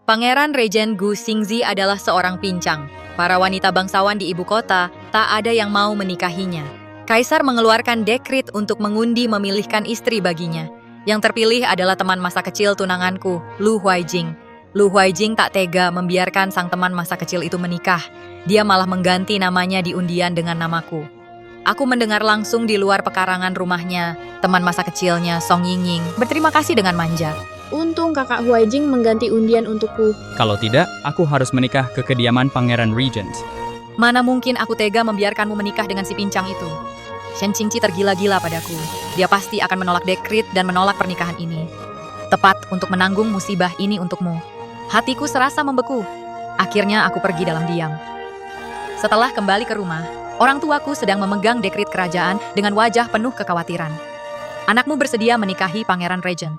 Pangeran Regent Gu Xingzi adalah seorang pincang. Para wanita bangsawan di ibu kota tak ada yang mau menikahinya. Kaisar mengeluarkan dekret untuk mengundi memilihkan istri baginya. Yang terpilih adalah teman masa kecil tunanganku, Lu Huaijing. Lu Huaijing tak tega membiarkan sang teman masa kecil itu menikah. Dia malah mengganti namanya di undian dengan namaku. Aku mendengar langsung di luar pekarangan rumahnya, teman masa kecilnya, Song Yingying, berterima kasih dengan manja. Untung kakak Huaijing mengganti undian untukku. Kalau tidak, aku harus menikah ke kediaman Pangeran Regent. Mana mungkin aku tega membiarkanmu menikah dengan si pincang itu. Shen Qingqi tergila-gila padaku. Dia pasti akan menolak dekret dan menolak pernikahan ini. Tepat untuk menanggung musibah ini untukmu. Hatiku serasa membeku. Akhirnya aku pergi dalam diam. Setelah kembali ke rumah, orang tuaku sedang memegang dekret kerajaan dengan wajah penuh kekhawatiran. Anakmu bersedia menikahi Pangeran Regent.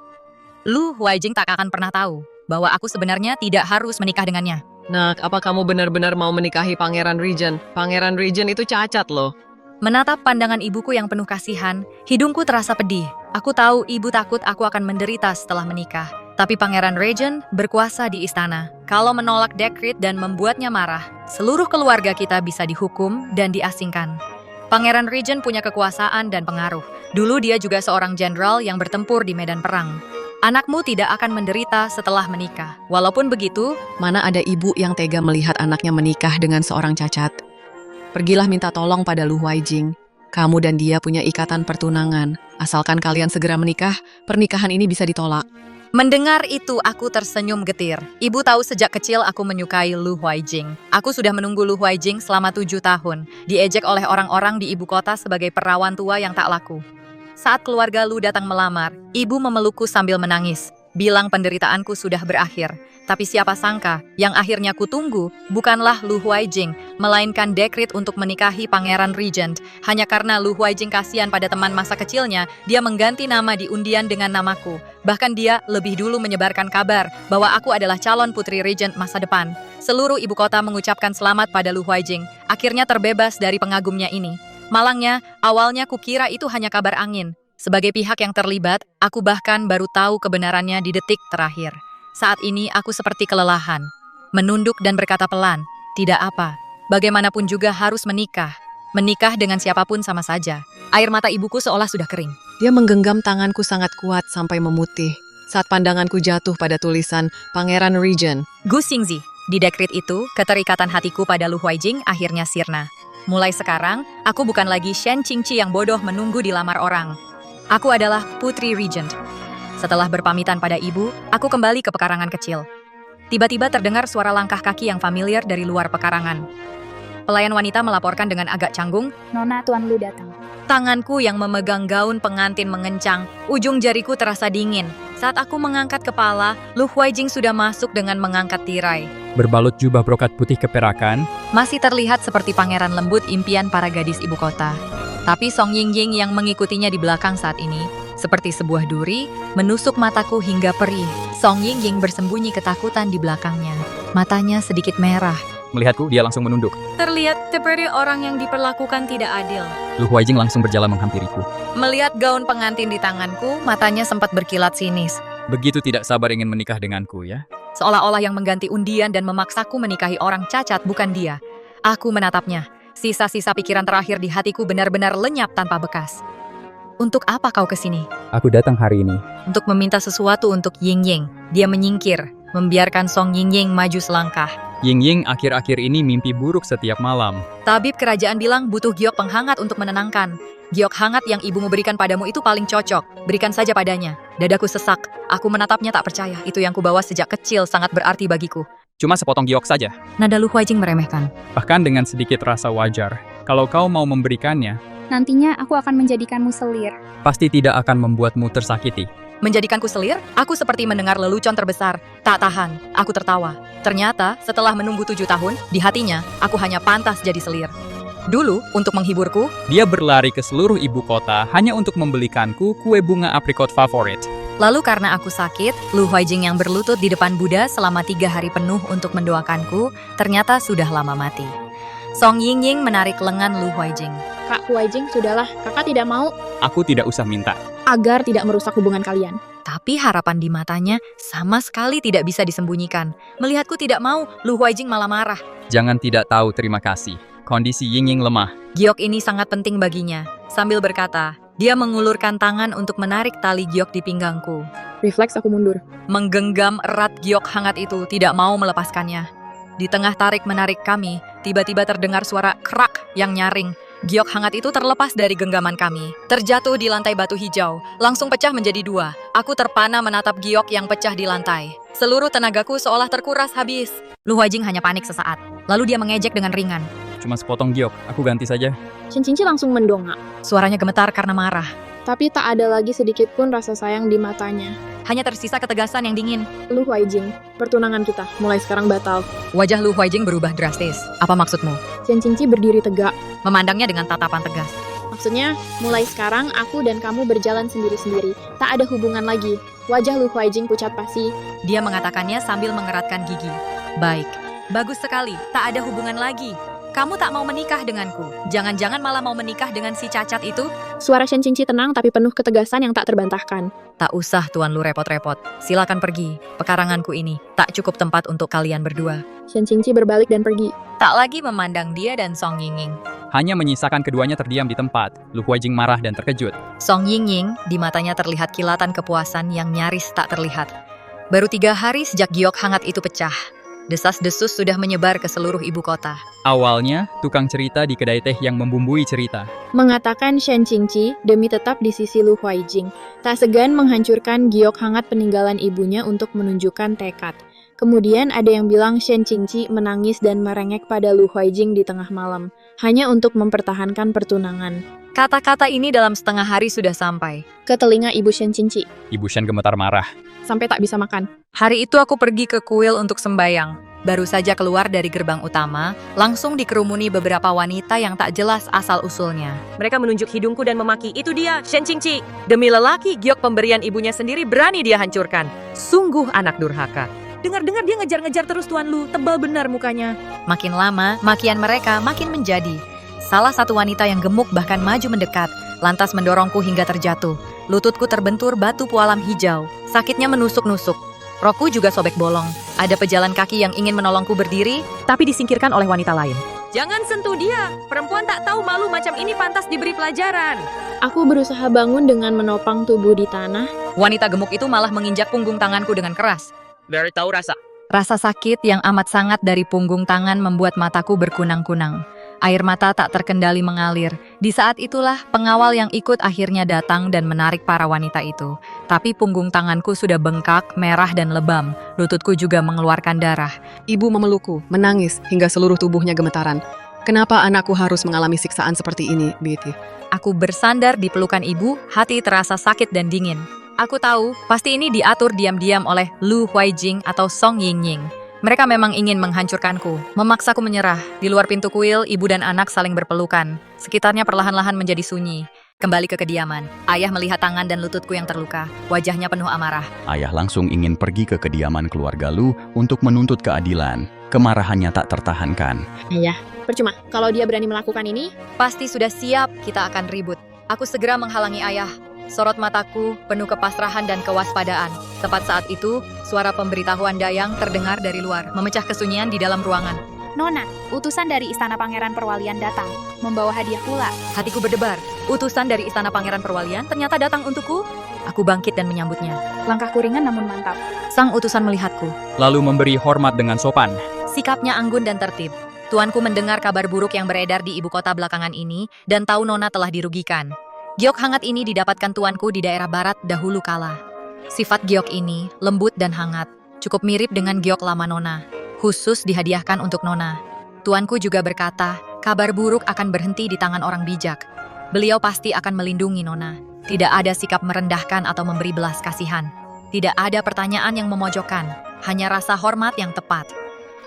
Lu Huaijing tak akan pernah tahu bahwa aku sebenarnya tidak harus menikah dengannya. Nak, apa kamu benar-benar mau menikahi Pangeran Regent? Pangeran Regent itu cacat loh. Menatap pandangan ibuku yang penuh kasihan, hidungku terasa pedih. Aku tahu ibu takut aku akan menderita setelah menikah. Tapi Pangeran Regent berkuasa di istana. Kalau menolak dekret dan membuatnya marah, seluruh keluarga kita bisa dihukum dan diasingkan. Pangeran Regent punya kekuasaan dan pengaruh. Dulu dia juga seorang jenderal yang bertempur di medan perang. Anakmu tidak akan menderita setelah menikah. Walaupun begitu, Mana ada ibu yang tega melihat anaknya menikah dengan seorang cacat? Pergilah minta tolong pada Lu Huaijing. Kamu dan dia punya ikatan pertunangan. Asalkan kalian segera menikah, pernikahan ini bisa ditolak. mendengar itu aku tersenyum getir. Ibu tahu sejak kecil aku menyukai Lu Huaijing. Aku sudah menunggu Lu Huaijing selama 7 tahun. Diejek oleh orang-orang di ibu kota sebagai perawan tua yang tak laku. Saat keluarga Lu datang melamar, ibu memelukku sambil menangis. Bilang penderitaanku sudah berakhir. Tapi siapa sangka, yang akhirnya kutunggu bukanlah Lu Huaijing, melainkan dekret untuk menikahi Pangeran Regent. Hanya karena Lu Huaijing kasihan pada teman masa kecilnya, dia mengganti nama di undian dengan namaku. Bahkan dia lebih dulu menyebarkan kabar bahwa aku adalah calon putri Regent masa depan. Seluruh ibu kota mengucapkan selamat pada Lu Huaijing, akhirnya terbebas dari pengagumnya ini. Malangnya, awalnya kukira itu hanya kabar angin. Sebagai pihak yang terlibat, aku bahkan baru tahu kebenarannya di detik terakhir. Saat ini aku seperti kelelahan. Menunduk dan berkata pelan, tidak apa. Bagaimanapun juga harus menikah. Menikah dengan siapapun sama saja. Air mata ibuku seolah sudah kering. Dia menggenggam tanganku sangat kuat sampai memutih. Saat pandanganku jatuh pada tulisan Pangeran Regent. Gu Xingzi, di dekret itu, keterikatan hatiku pada Lu Huaijing akhirnya sirna. Mulai sekarang, aku bukan lagi Shen Qingqi yang bodoh menunggu dilamar orang. Aku adalah Putri Regent. Setelah berpamitan pada ibu, aku kembali ke pekarangan kecil. Tiba-tiba terdengar suara langkah kaki yang familiar dari luar pekarangan. Pelayan wanita melaporkan dengan agak canggung, Nona, Tuan Lu datang. tanganku yang memegang gaun pengantin mengencang, ujung jariku terasa dingin. Saat aku mengangkat kepala, Lu Huaijing sudah masuk dengan mengangkat tirai. Berbalut jubah brokat putih keperakan, Masih terlihat seperti pangeran lembut impian para gadis ibu kota. Tapi Song Yingying yang mengikutinya di belakang saat ini, seperti sebuah duri, menusuk mataku hingga perih. Song Yingying bersembunyi ketakutan di belakangnya. Matanya sedikit merah. melihatku dia langsung menunduk. Terlihat seperti orang yang diperlakukan tidak adil. Lu Huaijing langsung berjalan menghampiriku. Melihat gaun pengantin di tanganku, matanya sempat berkilat sinis. Begitu tidak sabar ingin menikah denganku ya. Seolah-olah yang mengganti undian dan memaksaku menikahi orang cacat bukan dia. Aku menatapnya. Sisa-sisa pikiran terakhir di hatiku benar-benar lenyap tanpa bekas. Untuk apa kau kesini? Aku datang hari ini. Untuk meminta sesuatu untuk Yingying. Dia menyingkir, membiarkan Song Yingying maju selangkah. Yingying akhir-akhir ini mimpi buruk setiap malam. Tabib kerajaan bilang butuh giok penghangat untuk menenangkan. Giok hangat yang ibumu berikan padamu itu paling cocok. Berikan saja padanya. Dadaku sesak. Aku menatapnya tak percaya. Itu yang kubawa sejak kecil sangat berarti bagiku. Cuma sepotong giok saja. Nada Lu Huaijing meremehkan. Bahkan dengan sedikit rasa wajar. Kalau kau mau memberikannya, Nantinya aku akan menjadikanmu selir. pasti tidak akan membuatmu tersakiti. Menjadikanku selir, aku seperti mendengar lelucon terbesar. Tak tahan, aku tertawa. Ternyata, setelah menunggu 7 tahun, di hatinya, aku hanya pantas jadi selir. Dulu, untuk menghiburku, Dia berlari ke seluruh ibu kota hanya untuk membelikanku kue bunga aprikot favorit. lalu karena aku sakit, Lu Huaijing yang berlutut di depan Buddha selama 3 hari penuh untuk mendoakanku, ternyata sudah lama mati. Song Yingying menarik lengan Lu Huaijing. Kak Huaijing, sudahlah, kakak tidak mau Aku tidak usah minta. agar tidak merusak hubungan kalian. Tapi harapan di matanya sama sekali tidak bisa disembunyikan. Melihatku tidak mau, Lu Huaijing malah marah. Jangan tidak tahu terima kasih. Kondisi Yingying lemah. Giok ini sangat penting baginya. Sambil berkata, dia mengulurkan tangan untuk menarik tali giok di pinggangku. Refleks aku mundur. Menggenggam erat giok hangat itu, tidak mau melepaskannya. Di tengah tarik-menarik kami, tiba-tiba terdengar suara krak yang nyaring. Giok hangat itu terlepas dari genggaman kami, terjatuh di lantai batu hijau, langsung pecah menjadi dua. Aku terpana menatap giok yang pecah di lantai. Seluruh tenagaku seolah terkuras habis. Lu Huaijing hanya panik sesaat, lalu dia mengejek dengan ringan. Cuma sepotong giok, aku ganti saja. Shen Qingqi langsung mendongak. Suaranya gemetar karena marah. Tapi tak ada lagi sedikit pun rasa sayang di matanya. Hanya tersisa ketegasan yang dingin. Lu Huaijing, pertunangan kita mulai sekarang batal. Wajah Lu Huaijing berubah drastis. Apa maksudmu? Shen Qingqi berdiri tegak. Memandangnya dengan tatapan tegas. Maksudnya, mulai sekarang aku dan kamu berjalan sendiri-sendiri. Tak ada hubungan lagi. Wajah Lu Huaijing pucat pasi. Dia mengatakannya sambil mengeratkan gigi. Baik, bagus sekali. Tak ada hubungan lagi. Kamu tak mau menikah denganku. Jangan-jangan malah mau menikah dengan si cacat itu? Suara Shen Qingqi tenang tapi penuh ketegasan yang tak terbantahkan. Tak usah Tuan Lu repot-repot. Silakan pergi. Pekaranganku ini tak cukup tempat untuk kalian berdua. Shen Qingqi berbalik dan pergi. Tak lagi memandang dia dan Song Yingying. Hanya menyisakan keduanya terdiam di tempat. Lu Huaijing marah dan terkejut. Song Yingying di matanya terlihat kilatan kepuasan yang nyaris tak terlihat. Baru 3 hari sejak giok hangat itu pecah. Desas-desus sudah menyebar ke seluruh ibu kota. Awalnya, tukang cerita di kedai teh yang membumbui cerita. Mengatakan Shen Qingqi demi tetap di sisi Lu Huaijing. Tak segan menghancurkan giok hangat peninggalan ibunya untuk menunjukkan tekad. Kemudian ada yang bilang Shen Qingqi menangis dan merengek pada Lu Huaijing di tengah malam. Hanya untuk mempertahankan pertunangan. Kata-kata ini dalam setengah hari sudah sampai. Ke telinga ibu Shen Qingqi. Ibu Shen gemetar marah. Sampai tak bisa makan. Hari itu aku pergi ke kuil untuk sembayang. Baru saja keluar dari gerbang utama, langsung dikerumuni beberapa wanita yang tak jelas asal-usulnya. Mereka menunjuk hidungku dan memaki, itu dia, Shen Qingqi. Demi lelaki, giok pemberian ibunya sendiri berani dia hancurkan. Sungguh anak durhaka. Dengar-dengar dia ngejar-ngejar terus Tuan Lu, tebal benar mukanya. Makin lama, makian mereka makin menjadi. Salah satu wanita yang gemuk bahkan maju mendekat, lantas mendorongku hingga terjatuh. Lututku terbentur batu pualam hijau, sakitnya menusuk-nusuk. Rokku juga sobek bolong. Ada pejalan kaki yang ingin menolongku berdiri, Tapi disingkirkan oleh wanita lain. Jangan sentuh dia, perempuan tak tahu malu macam ini pantas diberi pelajaran. Aku berusaha bangun dengan menopang tubuh di tanah. wanita gemuk itu malah menginjak punggung tanganku dengan keras. Biar tahu rasa. Rasa sakit yang amat sangat dari punggung tangan membuat mataku berkunang-kunang. Air mata tak terkendali mengalir. Di saat itulah pengawal yang ikut akhirnya datang dan menarik para wanita itu. Tapi punggung tanganku sudah bengkak, merah dan lebam. Lututku juga mengeluarkan darah. Ibu memelukku, menangis, hingga seluruh tubuhnya gemetaran. Kenapa anakku harus mengalami siksaan seperti ini, Betty? Aku bersandar di pelukan ibu, hati terasa sakit dan dingin. Aku tahu, pasti ini diatur diam-diam oleh Lu Huaijing atau Song Yingying. Mereka memang ingin menghancurkanku, memaksaku menyerah. Di luar pintu kuil, ibu dan anak saling berpelukan. Sekitarnya perlahan-lahan menjadi sunyi. Kembali ke kediaman. Ayah melihat tangan dan lututku yang terluka. Wajahnya penuh amarah. Ayah langsung ingin pergi ke kediaman keluarga Lu untuk menuntut keadilan. Kemarahannya tak tertahankan. Ayah, percuma. Kalau dia berani melakukan ini, Pasti sudah siap, kita akan ribut. Aku segera menghalangi ayah. Sorot mataku penuh kepasrahan dan kewaspadaan. Tepat saat itu, suara pemberitahuan dayang terdengar dari luar, memecah kesunyian di dalam ruangan. Nona, utusan dari Istana Pangeran Perwalian datang, membawa hadiah pula. Hatiku berdebar. Utusan dari Istana Pangeran Perwalian ternyata datang untukku. Aku bangkit dan menyambutnya. Langkahku ringan namun mantap. Sang utusan melihatku. Lalu memberi hormat dengan sopan. Sikapnya anggun dan tertib. Tuanku mendengar kabar buruk yang beredar di ibu kota belakangan ini dan tahu Nona telah dirugikan. Giok hangat ini didapatkan tuanku di daerah barat dahulu kala. Sifat giok ini lembut dan hangat, cukup mirip dengan giok lama Nona, khusus dihadiahkan untuk Nona. Tuanku juga berkata, kabar buruk akan berhenti di tangan orang bijak. Beliau pasti akan melindungi Nona. Tidak ada sikap merendahkan atau memberi belas kasihan. Tidak ada pertanyaan yang memojokkan, hanya rasa hormat yang tepat.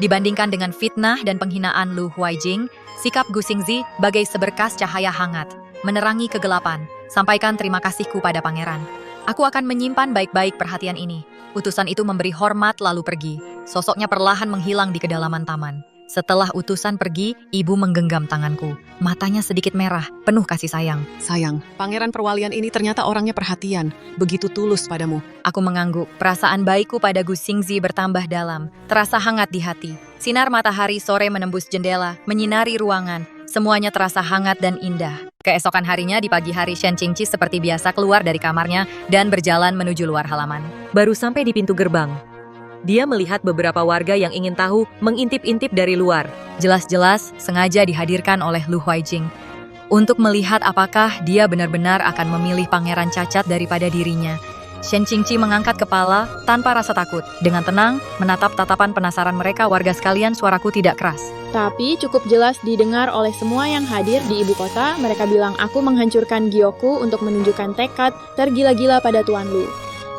Dibandingkan dengan fitnah dan penghinaan Lu Huaijing, sikap Gu Xingzi bagai seberkas cahaya hangat, menerangi kegelapan. Sampaikan terima kasihku pada pangeran. Aku akan menyimpan baik-baik perhatian ini. Utusan itu memberi hormat lalu pergi. Sosoknya perlahan menghilang di kedalaman taman. Setelah utusan pergi, ibu menggenggam tanganku. Matanya sedikit merah, penuh kasih sayang. Sayang, pangeran perwalian ini ternyata orangnya perhatian, begitu tulus padamu. Aku mengangguk. Perasaan baikku pada Gu Xingzi bertambah dalam, terasa hangat di hati. Sinar matahari sore menembus jendela, menyinari ruangan. Semuanya terasa hangat dan indah. Keesokan harinya di pagi hari, Shen Qingqi seperti biasa keluar dari kamarnya dan berjalan menuju luar halaman. Baru sampai di pintu gerbang, dia melihat beberapa warga yang ingin tahu mengintip-intip dari luar. Jelas-jelas sengaja dihadirkan oleh Lu Huaijing untuk melihat apakah dia benar-benar akan memilih pangeran cacat daripada dirinya. Shen Qingqi mengangkat kepala tanpa rasa takut. Dengan tenang, menatap tatapan penasaran mereka. Warga sekalian, suaraku tidak keras. Tapi cukup jelas didengar oleh semua yang hadir di ibu kota. Mereka bilang aku menghancurkan Gyoku untuk menunjukkan tekad tergila-gila pada Tuan Lu.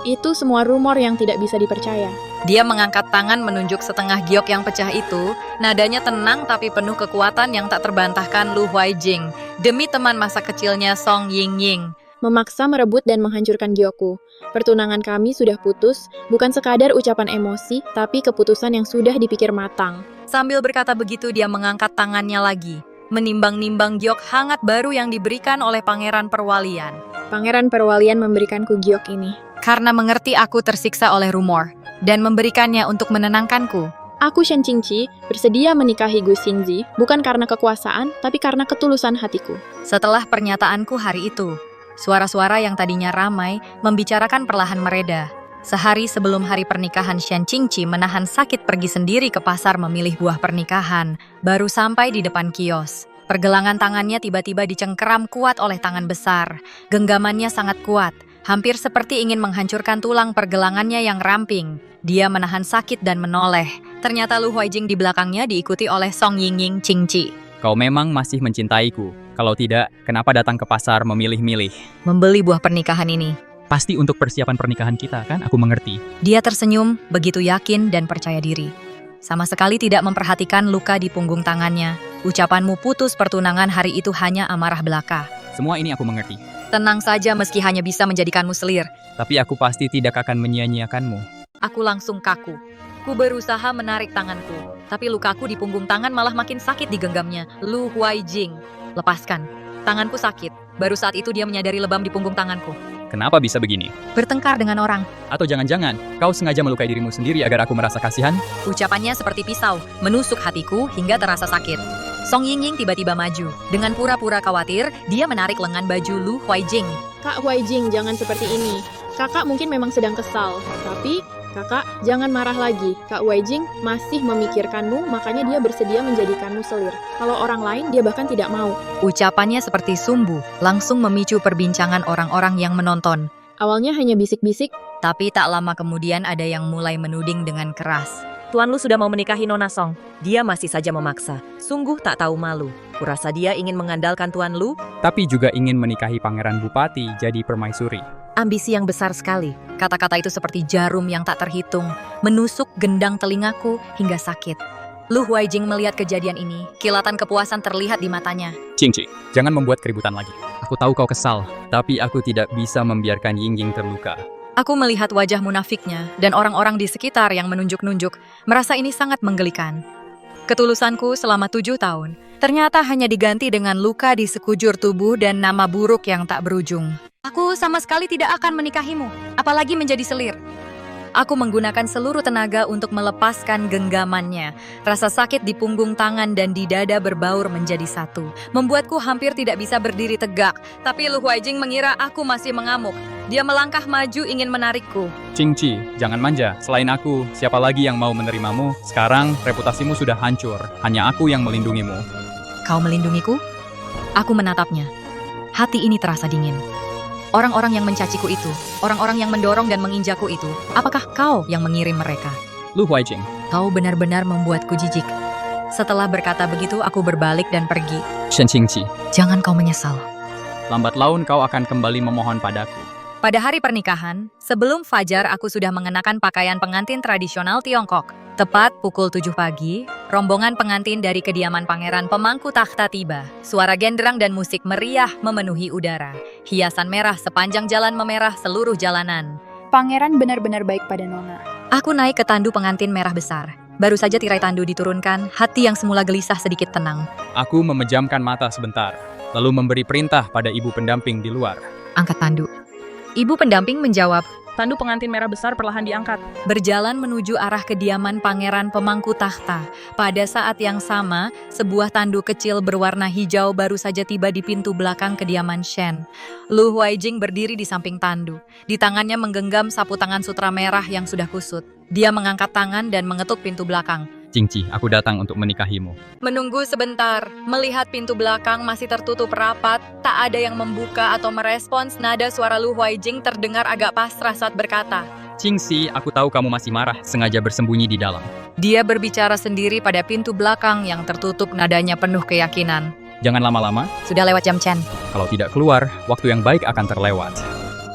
Itu semua rumor yang tidak bisa dipercaya. Dia mengangkat tangan menunjuk setengah giok yang pecah itu. Nadanya tenang tapi penuh kekuatan yang tak terbantahkan Lu Huaijing. Demi teman masa kecilnya Song Yingying. Memaksa merebut dan menghancurkan Gyoku. Pertunangan kami sudah putus, bukan sekadar ucapan emosi, tapi keputusan yang sudah dipikir matang. Sambil berkata begitu, dia mengangkat tangannya lagi, menimbang-nimbang giok hangat baru yang diberikan oleh Pangeran Perwalian. Pangeran Perwalian memberikanku giok ini. Karena mengerti aku tersiksa oleh rumor, dan memberikannya untuk menenangkanku. Aku Shen Qingqi bersedia menikahi Gu Xingzi, bukan karena kekuasaan, tapi karena ketulusan hatiku. Setelah pernyataanku hari itu, suara-suara yang tadinya ramai membicarakan perlahan mereda. Sehari sebelum hari pernikahan, Shen Qingqi menahan sakit pergi sendiri ke pasar memilih buah pernikahan. Baru sampai di depan kios, pergelangan tangannya tiba-tiba dicengkeram kuat oleh tangan besar. Genggamannya sangat kuat, hampir seperti ingin menghancurkan tulang pergelangannya yang ramping. Dia menahan sakit dan menoleh. Ternyata Lu Huaijing di belakangnya diikuti oleh Song Yingying Qingqi. Kau memang masih mencintaiku. Kalau tidak, kenapa datang ke pasar memilih-milih? Membeli buah pernikahan ini. Pasti untuk persiapan pernikahan kita, kan? Aku mengerti. Dia tersenyum, begitu yakin dan percaya diri. Sama sekali tidak memperhatikan luka di punggung tangannya. Ucapanmu putus pertunangan hari itu hanya amarah belaka. Semua ini aku mengerti. Tenang saja meski hanya bisa menjadikanmu selir. Tapi aku pasti tidak akan menyia-nyiakanmu. Aku langsung kaku. Ku berusaha menarik tanganku, tapi lukaku di punggung tangan malah makin sakit digenggamnya. Lu Huaijing, lepaskan. Tanganku sakit. Baru saat itu dia menyadari lebam di punggung tanganku. Kenapa bisa begini? Bertengkar dengan orang. Atau jangan-jangan kau sengaja melukai dirimu sendiri agar aku merasa kasihan? Ucapannya seperti pisau, menusuk hatiku hingga terasa sakit. Song Yingying tiba-tiba maju. Dengan pura-pura khawatir, dia menarik lengan baju Lu Huaijing. Kak Huaijing, jangan seperti ini. Kakak mungkin memang sedang kesal, tapi kakak jangan marah lagi. Kak Huaijing masih memikirkanmu, makanya dia bersedia menjadikanmu selir. Kalau orang lain, dia bahkan tidak mau. Ucapannya seperti sumbu, langsung memicu perbincangan orang-orang yang menonton. Awalnya hanya bisik-bisik, Tapi tak lama kemudian ada yang mulai menuding dengan keras. Tuan Lu sudah mau menikahi Nona Song. Dia masih saja memaksa. Sungguh tak tahu malu. Kurasa dia ingin mengandalkan Tuan Lu. Tapi juga ingin menikahi Pangeran Bupati jadi permaisuri. Ambisi yang besar sekali. Kata-kata itu seperti jarum yang tak terhitung, menusuk gendang telingaku hingga sakit. Lu Huaijing melihat kejadian ini, kilatan kepuasan terlihat di matanya. Qingqi, jangan membuat keributan lagi. Aku tahu kau kesal, tapi aku tidak bisa membiarkan Yingying terluka. Aku melihat wajah munafiknya dan orang-orang di sekitar yang menunjuk-nunjuk, merasa ini sangat menggelikan. Ketulusanku selama 7 tahun, ternyata hanya diganti dengan luka di sekujur tubuh dan nama buruk yang tak berujung. Aku sama sekali tidak akan menikahimu, apalagi menjadi selir. Aku menggunakan seluruh tenaga untuk melepaskan genggamannya. Rasa sakit di punggung tangan dan di dada berbaur menjadi satu. Membuatku hampir tidak bisa berdiri tegak. Tapi Lu Huaijing mengira aku masih mengamuk. Dia melangkah maju ingin menarikku. Qingqi, jangan manja. Selain aku, siapa lagi yang mau menerimamu? Sekarang, reputasimu sudah hancur. Hanya aku yang melindungimu. Kau melindungiku? Aku menatapnya. Hati ini terasa dingin. Orang-orang yang mencaciku itu, orang-orang yang mendorong dan menginjakku itu, apakah kau yang mengirim mereka? Lu Huaijing, Kau benar-benar membuatku jijik. Setelah berkata begitu, aku berbalik dan pergi. Shen Qingqi, Jangan kau menyesal. lambat laun kau akan kembali memohon padaku. Pada hari pernikahan, sebelum fajar aku sudah mengenakan pakaian pengantin tradisional Tiongkok. Tepat pukul 7 pagi, rombongan pengantin dari kediaman pangeran pemangku takhta tiba. Suara genderang dan musik meriah memenuhi udara. Hiasan merah sepanjang jalan memerah seluruh jalanan. Pangeran benar-benar baik pada Nona. Aku naik ke tandu pengantin merah besar. Baru saja tirai tandu diturunkan, hati yang semula gelisah sedikit tenang. Aku memejamkan mata sebentar, lalu memberi perintah pada ibu pendamping di luar. Angkat tandu. Ibu pendamping menjawab, Tandu pengantin merah besar perlahan diangkat. berjalan menuju arah kediaman pangeran pemangku tahta. Pada saat yang sama, sebuah tandu kecil berwarna hijau baru saja tiba di pintu belakang kediaman Shen. Lu Huaijing berdiri di samping tandu. Di tangannya menggenggam sapu tangan sutra merah yang sudah kusut. Dia mengangkat tangan dan mengetuk pintu belakang. Cingci, aku datang untuk menikahimu. Menunggu sebentar, melihat pintu belakang masih tertutup rapat, tak ada yang membuka atau merespons. Nada suara Lu Huaijing terdengar agak pasrah saat berkata, Cingci, aku tahu kamu masih marah, sengaja bersembunyi di dalam. dia berbicara sendiri pada pintu belakang yang tertutup, nadanya penuh keyakinan. Jangan lama-lama, Sudah lewat jam Chen. kalau tidak keluar, waktu yang baik akan terlewat.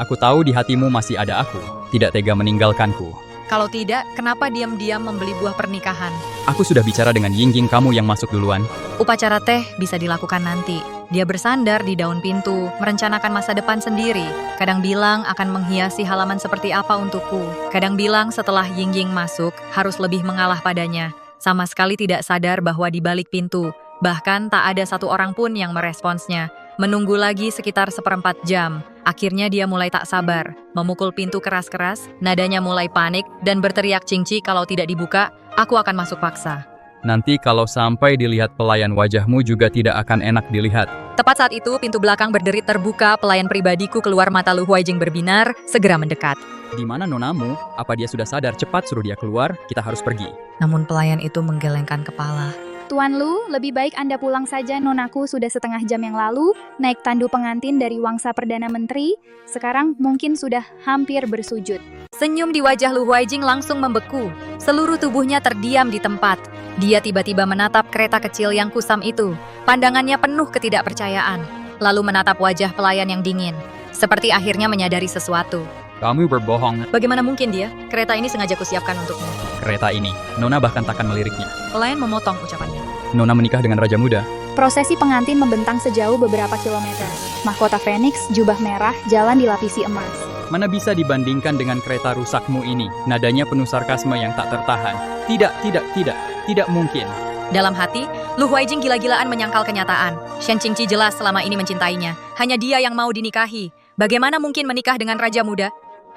Aku tahu di hatimu masih ada aku, tidak tega meninggalkanku. Kalau tidak, kenapa diam-diam membeli buah pernikahan? Aku sudah bicara dengan Yingjing, kamu yang masuk duluan. Upacara teh bisa dilakukan nanti. Dia bersandar di daun pintu, merencanakan masa depan sendiri. Kadang bilang akan menghiasi halaman seperti apa untukku. Kadang bilang setelah Yingjing masuk, harus lebih mengalah padanya. Sama sekali tidak sadar bahwa di balik pintu, bahkan tak ada satu orang pun yang meresponsnya. Menunggu lagi sekitar 1/4 jam. Akhirnya dia mulai tak sabar, memukul pintu keras-keras, nadanya mulai panik, dan berteriak Cingci kalau tidak dibuka, aku akan masuk paksa. Nanti kalau sampai dilihat pelayan, wajahmu juga tidak akan enak dilihat. Tepat saat itu, pintu belakang berderit terbuka, pelayan pribadiku keluar, mata Lu Huaijing berbinar, segera mendekat. Di mana nonamu? Apa dia sudah sadar? Cepat suruh dia keluar, kita harus pergi. Namun pelayan itu menggelengkan kepala. Tuan Lu, lebih baik Anda pulang saja. Nonaku sudah setengah jam yang lalu naik tandu pengantin dari Wangsa Perdana Menteri. Sekarang mungkin sudah hampir bersujud. Senyum di wajah Lu Huaijing langsung membeku. Seluruh tubuhnya terdiam di tempat. Dia tiba-tiba menatap kereta kecil yang kusam itu. Pandangannya penuh ketidakpercayaan. Lalu menatap wajah pelayan yang dingin. Seperti akhirnya menyadari sesuatu. Kamu berbohong. Bagaimana mungkin dia? Kereta ini sengaja kusiapkan untukmu. Kereta ini, Nona bahkan takkan meliriknya. Pelayan memotong ucapannya. Nona menikah dengan Raja Muda. Prosesi pengantin membentang sejauh beberapa kilometer. Mahkota Phoenix, jubah merah, jalan dilapisi emas. Mana bisa dibandingkan dengan kereta rusakmu ini? Nadanya penuh sarkasme yang tak tertahan. Tidak mungkin. Dalam hati, Lu Huaijing gila-gilaan menyangkal kenyataan. Shen Qingqi jelas selama ini mencintainya. Hanya dia yang mau dinikahi. Bagaimana mungkin menikah dengan Raja Muda?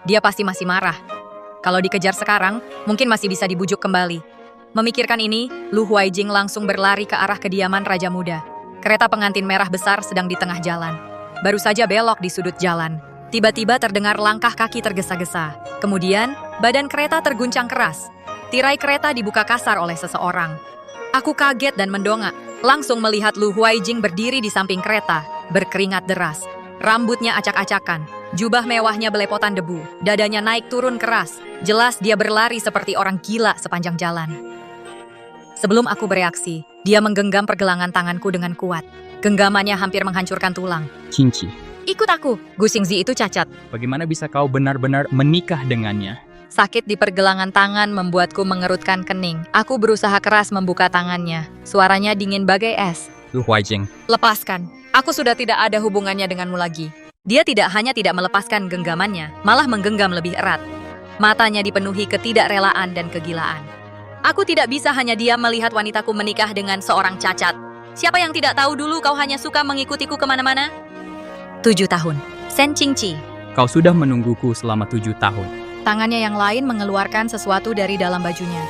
Dia pasti masih marah. Kalau dikejar sekarang, mungkin masih bisa dibujuk kembali. Memikirkan ini, Lu Huaijing langsung berlari ke arah kediaman Raja Muda. Kereta pengantin merah besar sedang di tengah jalan. Baru saja belok di sudut jalan. Tiba-tiba terdengar langkah kaki tergesa-gesa. Kemudian, badan kereta terguncang keras. Tirai kereta dibuka kasar oleh seseorang. Aku kaget dan mendongak. Langsung melihat Lu Huaijing berdiri di samping kereta, berkeringat deras. Rambutnya acak-acakan, jubah mewahnya belepotan debu, dadanya naik turun keras. Jelas dia berlari seperti orang gila sepanjang jalan. Sebelum aku bereaksi, dia menggenggam pergelangan tanganku dengan kuat. Genggamannya hampir menghancurkan tulang. Cingci, Ikut aku, Gu Xingzi itu cacat. bagaimana bisa kau benar-benar menikah dengannya? Sakit di pergelangan tangan membuatku mengerutkan kening. Aku berusaha keras membuka tangannya. Suaranya dingin bagai es. Lu Huaijing, Lepaskan. Aku sudah tidak ada hubungannya denganmu lagi. Dia tidak hanya tidak melepaskan genggamannya, malah menggenggam lebih erat. Matanya dipenuhi ketidakrelaan dan kegilaan. Aku tidak bisa hanya diam melihat wanitaku menikah dengan seorang cacat. Siapa yang tidak tahu dulu kau hanya suka mengikutiku kemana-mana? 7 tahun. Shen Qingqi. kau sudah menungguku selama 7 tahun. Tangannya yang lain mengeluarkan sesuatu dari dalam bajunya.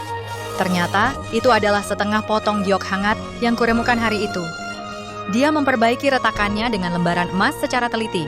Ternyata, itu adalah setengah potong giok hangat yang kuremukan hari itu. Dia memperbaiki retakannya dengan lembaran emas secara teliti.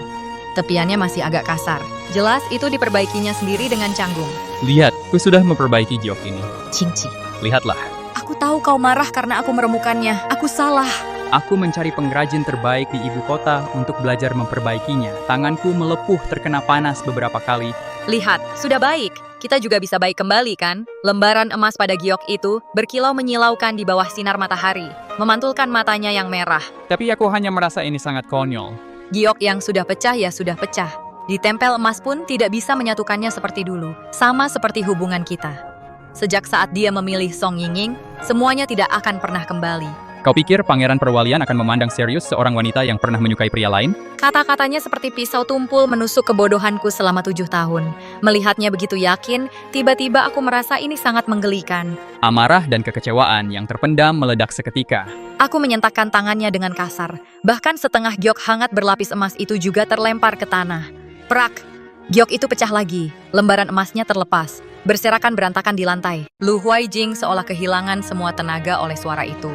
Tepiannya masih agak kasar. Jelas itu diperbaikinya sendiri dengan canggung. Lihat, ku sudah memperbaiki giok ini. Qingqi. Lihatlah, Aku tahu kau marah karena aku meremukannya. Aku salah. aku mencari pengrajin terbaik di ibu kota untuk belajar memperbaikinya. Tanganku melepuh terkena panas beberapa kali. Lihat, sudah baik. Kita juga bisa baik kembali, kan? Lembaran emas pada giok itu berkilau menyilaukan di bawah sinar matahari, memantulkan matanya yang merah. Tapi aku hanya merasa ini sangat konyol. Giok yang sudah pecah ya sudah pecah. Ditempel emas pun tidak bisa menyatukannya seperti dulu. Sama seperti hubungan kita. Sejak saat dia memilih Song Yingying, semuanya tidak akan pernah kembali. Kau pikir pangeran perwalian akan memandang serius seorang wanita yang pernah menyukai pria lain? Kata-katanya seperti pisau tumpul menusuk kebodohanku selama 7 tahun. Melihatnya begitu yakin, tiba-tiba aku merasa ini sangat menggelikan. Amarah dan kekecewaan yang terpendam meledak seketika. Aku menyentakkan tangannya dengan kasar. Bahkan setengah giok hangat berlapis emas itu juga terlempar ke tanah. Prak! Giok itu pecah lagi. Lembaran emasnya terlepas. Berserakan berantakan di lantai. Lu Huaijing seolah kehilangan semua tenaga oleh suara itu.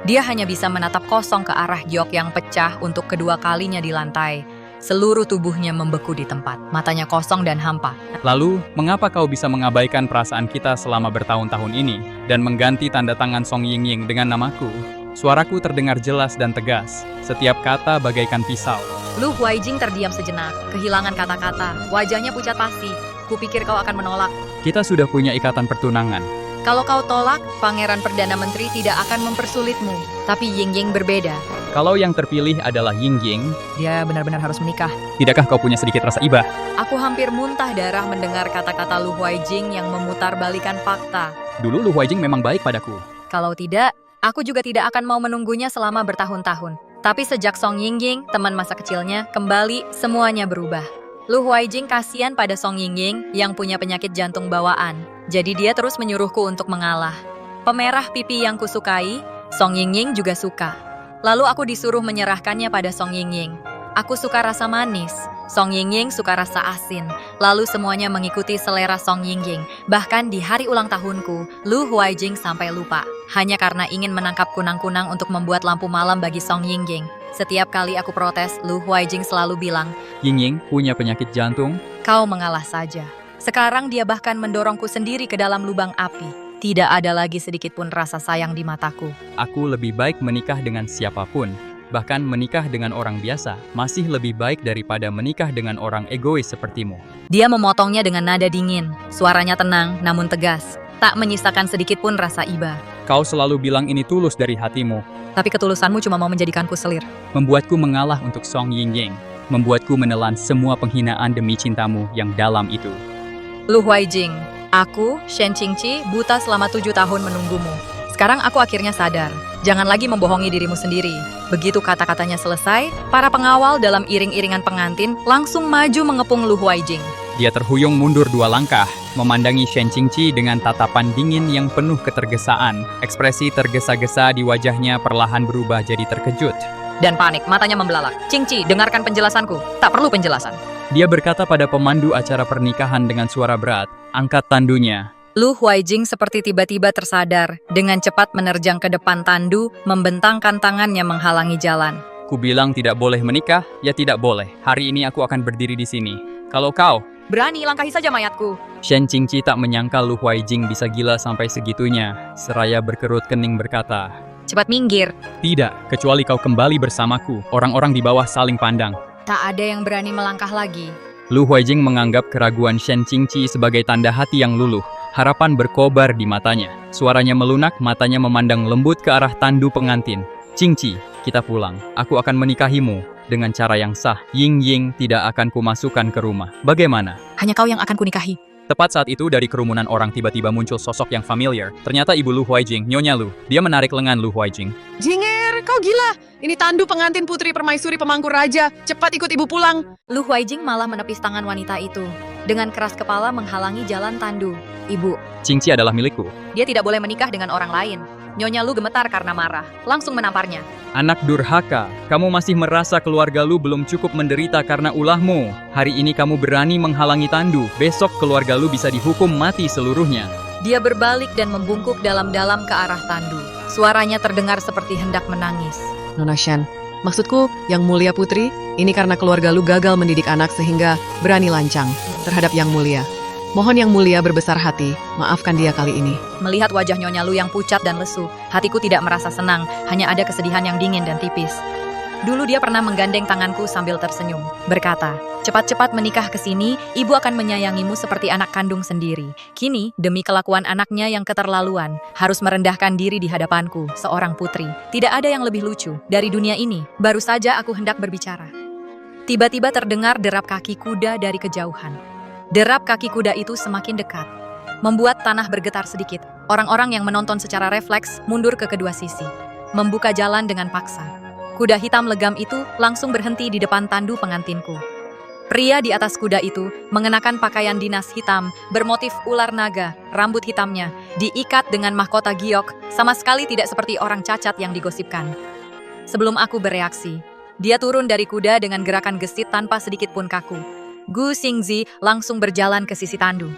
Dia hanya bisa menatap kosong ke arah giok yang pecah untuk kedua kalinya di lantai. Seluruh tubuhnya membeku di tempat. Matanya kosong dan hampa. Lalu, mengapa kau bisa mengabaikan perasaan kita selama bertahun-tahun ini dan mengganti tanda tangan Song Yingying dengan namaku? Suaraku terdengar jelas dan tegas. Setiap kata bagaikan pisau. Lu Huaijing terdiam sejenak, kehilangan kata-kata. Wajahnya pucat pasti. Kupikir kau akan menolak. Kita sudah punya ikatan pertunangan. Kalau kau tolak, Pangeran Perdana Menteri tidak akan mempersulitmu. Tapi Yingying berbeda. Kalau yang terpilih adalah Yingying, Dia benar-benar harus menikah. tidakkah kau punya sedikit rasa iba? Aku hampir muntah darah mendengar kata-kata Lu Huaijing yang memutarbalikkan fakta. Dulu Lu Huaijing memang baik padaku. Kalau tidak, aku juga tidak akan mau menunggunya selama bertahun-tahun. Tapi sejak Song Yingying, teman masa kecilnya, kembali, semuanya berubah. Lu Huaijing kasihan pada Song Yingying yang punya penyakit jantung bawaan. Jadi dia terus menyuruhku untuk mengalah. Pemerah pipi yang kusukai, Song Yingying juga suka. Lalu aku disuruh menyerahkannya pada Song Yingying. Aku suka rasa manis, Song Yingying suka rasa asin. Lalu semuanya mengikuti selera Song Yingying. Bahkan di hari ulang tahunku, Lu Huaijing sampai lupa. Hanya karena ingin menangkap kunang-kunang untuk membuat lampu malam bagi Song Yingying. Setiap kali aku protes, Lu Huaijing selalu bilang, Yingying punya penyakit jantung. kau mengalah saja. Sekarang dia bahkan mendorongku sendiri ke dalam lubang api. Tidak ada lagi sedikit pun rasa sayang di mataku. Aku lebih baik menikah dengan siapapun. Bahkan menikah dengan orang biasa masih lebih baik daripada menikah dengan orang egois sepertimu. Dia memotongnya dengan nada dingin. Suaranya tenang namun tegas. Tak menyisakan sedikit pun rasa iba. Kau selalu bilang ini tulus dari hatimu. Tapi ketulusanmu cuma mau menjadikanku selir. Membuatku mengalah untuk Song Yingying. Membuatku menelan semua penghinaan demi cintamu yang dalam itu. Lu Huaijing, aku, Shen Qingqi, buta selama 7 tahun menunggumu. Sekarang aku akhirnya sadar. Jangan lagi membohongi dirimu sendiri. Begitu kata-katanya selesai, para pengawal dalam iring-iringan pengantin langsung maju mengepung Lu Huaijing. Dia terhuyung mundur 2 langkah, memandangi Shen Qingqi dengan tatapan dingin yang penuh ketergesaan. Ekspresi tergesa-gesa di wajahnya perlahan berubah jadi terkejut. Dan panik, matanya membelalak. Qingqi, dengarkan penjelasanku. Tak perlu penjelasan. Dia berkata pada pemandu acara pernikahan dengan suara berat, angkat tandunya. Lu Huaijing seperti tiba-tiba tersadar. Dengan cepat menerjang ke depan tandu, membentangkan tangannya menghalangi jalan. Ku bilang tidak boleh menikah, ya tidak boleh. Hari ini aku akan berdiri di sini. Kalau kau, Berani, langkahi saja mayatku. Shen Qingqi tak menyangka Lu Huaijing bisa gila sampai segitunya. Seraya berkerut kening berkata, Cepat minggir. tidak, kecuali kau kembali bersamaku. Orang-orang di bawah saling pandang. Tak ada yang berani melangkah lagi. Lu Huaijing menganggap keraguan Shen Qingqi sebagai tanda hati yang luluh. Harapan berkobar di matanya. Suaranya melunak, matanya memandang lembut ke arah tandu pengantin. Qingqi, kita pulang. Aku akan menikahimu. Dengan cara yang sah, Yingying tidak akan kumasukkan ke rumah. Bagaimana? Hanya kau yang akan kunikahi. Tepat saat itu dari kerumunan orang tiba-tiba muncul sosok yang familiar. Ternyata ibu Lu Huaijing, Nyonya Lu. Dia menarik lengan Lu Huaijing. Jinger, kau gila. Ini tandu pengantin putri permaisuri pemangku raja. Cepat ikut ibu pulang. Lu Huaijing malah menepis tangan wanita itu. Dengan keras kepala menghalangi jalan tandu. Ibu, Qingqi adalah milikku. dia tidak boleh menikah dengan orang lain. Nyonya Lu gemetar karena marah. Langsung menamparnya. Anak durhaka, kamu masih merasa keluarga Lu belum cukup menderita karena ulahmu. Hari ini kamu berani menghalangi tandu. Besok keluarga Lu bisa dihukum mati seluruhnya. Dia berbalik dan membungkuk dalam-dalam ke arah tandu. Suaranya terdengar seperti hendak menangis. Nona Shen, maksudku yang mulia putri, ini karena keluarga lu gagal mendidik anak sehingga berani lancang terhadap yang mulia. Mohon yang mulia berbesar hati, maafkan dia kali ini. Melihat wajah Nyonya Lu yang pucat dan lesu, hatiku tidak merasa senang, hanya ada kesedihan yang dingin dan tipis. Dulu dia pernah menggandeng tanganku sambil tersenyum, berkata, cepat-cepat menikah ke sini, ibu akan menyayangimu seperti anak kandung sendiri. Kini, demi kelakuan anaknya yang keterlaluan, harus merendahkan diri di hadapanku, seorang putri. Tidak ada yang lebih lucu dari dunia ini. Baru saja aku hendak berbicara. Tiba-tiba terdengar derap kaki kuda dari kejauhan. Derap kaki kuda itu semakin dekat, membuat tanah bergetar sedikit. Orang-orang yang menonton secara refleks mundur ke kedua sisi. membuka jalan dengan paksa. Kuda hitam legam itu langsung berhenti di depan tandu pengantinku. Pria di atas kuda itu mengenakan pakaian dinas hitam bermotif ular naga, rambut hitamnya diikat dengan mahkota giok, sama sekali tidak seperti orang cacat yang digosipkan. Sebelum aku bereaksi, dia turun dari kuda dengan gerakan gesit tanpa sedikit pun kaku. Gu Xingzi langsung berjalan ke sisi tandu,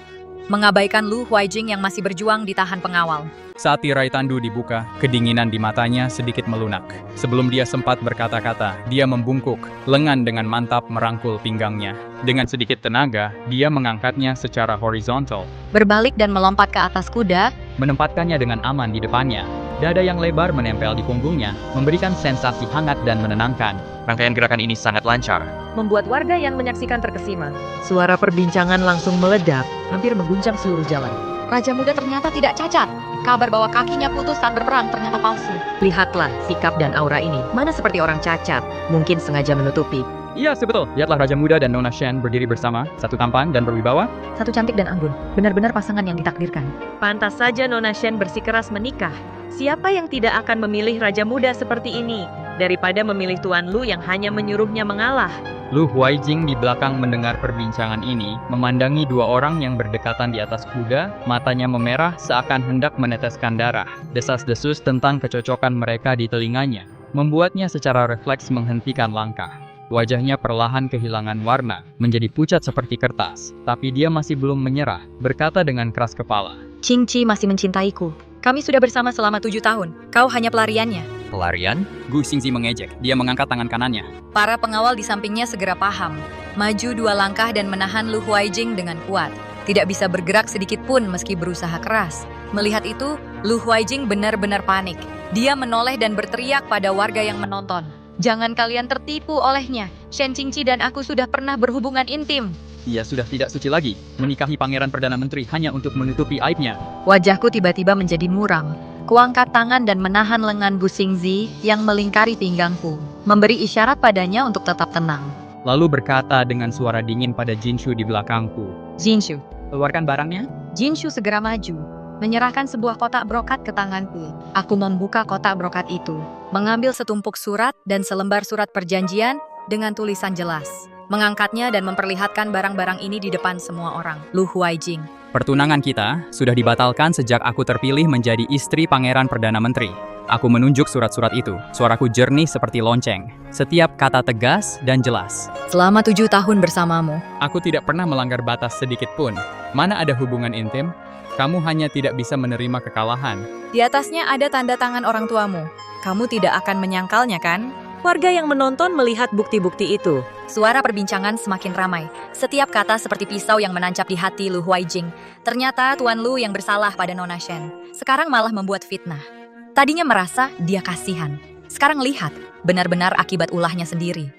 mengabaikan Lu Huaijing yang masih berjuang ditahan pengawal. Saat tirai tandu dibuka, kedinginan di matanya sedikit melunak. Sebelum dia sempat berkata-kata, dia membungkuk, lengan dengan mantap merangkul pinggangnya. Dengan sedikit tenaga, dia mengangkatnya secara horizontal, Berbalik dan melompat ke atas kuda, menempatkannya dengan aman di depannya. Dada yang lebar menempel di punggungnya, memberikan sensasi hangat dan menenangkan. Rangkaian gerakan ini sangat lancar. Membuat warga yang menyaksikan terkesima. Suara perbincangan langsung meledak, hampir mengguncang seluruh jalan. Raja muda ternyata tidak cacat. Kabar bahwa kakinya putus saat berperang ternyata palsu. Lihatlah sikap dan aura ini, mana seperti orang cacat, mungkin sengaja menutupi. Iya, betul. Lihatlah Raja Muda dan Nona Shen berdiri bersama, satu tampan dan berwibawa. Satu cantik dan anggun, benar-benar pasangan yang ditakdirkan. Pantas saja Nona Shen bersikeras menikah. Siapa yang tidak akan memilih Raja Muda seperti ini, daripada memilih Tuan Lu yang hanya menyuruhnya mengalah? Lu Huaijing di belakang mendengar perbincangan ini, memandangi dua orang yang berdekatan di atas kuda, matanya memerah seakan hendak meneteskan darah. Desas-desus tentang kecocokan mereka di telinganya, membuatnya secara refleks menghentikan langkah. Wajahnya perlahan kehilangan warna, menjadi pucat seperti kertas. Tapi dia masih belum menyerah, berkata dengan keras kepala. Qingqi masih mencintaiku. Kami sudah bersama selama 7 tahun. Kau hanya pelariannya. Pelarian? Gu Xingzi mengejek. Dia mengangkat tangan kanannya. Para pengawal di sampingnya segera paham. Maju 2 langkah dan menahan Lu Huaijing dengan kuat. Tidak bisa bergerak sedikit pun meski berusaha keras. Melihat itu, Lu Huaijing benar-benar panik. Dia menoleh dan berteriak pada warga yang menonton. Jangan kalian tertipu olehnya. Shen Qingqi dan aku sudah pernah berhubungan intim. Ia sudah tidak suci lagi, menikahi Pangeran Perdana Menteri hanya untuk menutupi aibnya. Wajahku tiba-tiba menjadi muram. Kuangkat tangan dan menahan lengan Gu Xingzi yang melingkari pinggangku, memberi isyarat padanya untuk tetap tenang. Lalu berkata dengan suara dingin pada Jinshu di belakangku. Jinshu. Keluarkan barangnya. Jinshu segera maju, menyerahkan sebuah kotak brokat ke tanganku. Aku membuka kotak brokat itu, mengambil setumpuk surat dan selembar surat perjanjian dengan tulisan jelas. Mengangkatnya dan memperlihatkan barang-barang ini di depan semua orang. Lu Huaijing. Pertunangan kita sudah dibatalkan sejak aku terpilih menjadi istri Pangeran Perdana Menteri. Aku menunjuk surat-surat itu. Suaraku jernih seperti lonceng. Setiap kata tegas dan jelas. Selama 7 tahun bersamamu. Aku tidak pernah melanggar batas sedikit pun. Mana ada hubungan intim? Kamu hanya tidak bisa menerima kekalahan. Di atasnya ada tanda tangan orang tuamu. Kamu tidak akan menyangkalnya, kan? Warga yang menonton melihat bukti-bukti itu. Suara perbincangan semakin ramai. Setiap kata seperti pisau yang menancap di hati Lu Huaijing. Ternyata Tuan Lu yang bersalah pada Nona Shen. Sekarang malah membuat fitnah. Tadinya merasa dia kasihan. Sekarang lihat, benar-benar akibat ulahnya sendiri.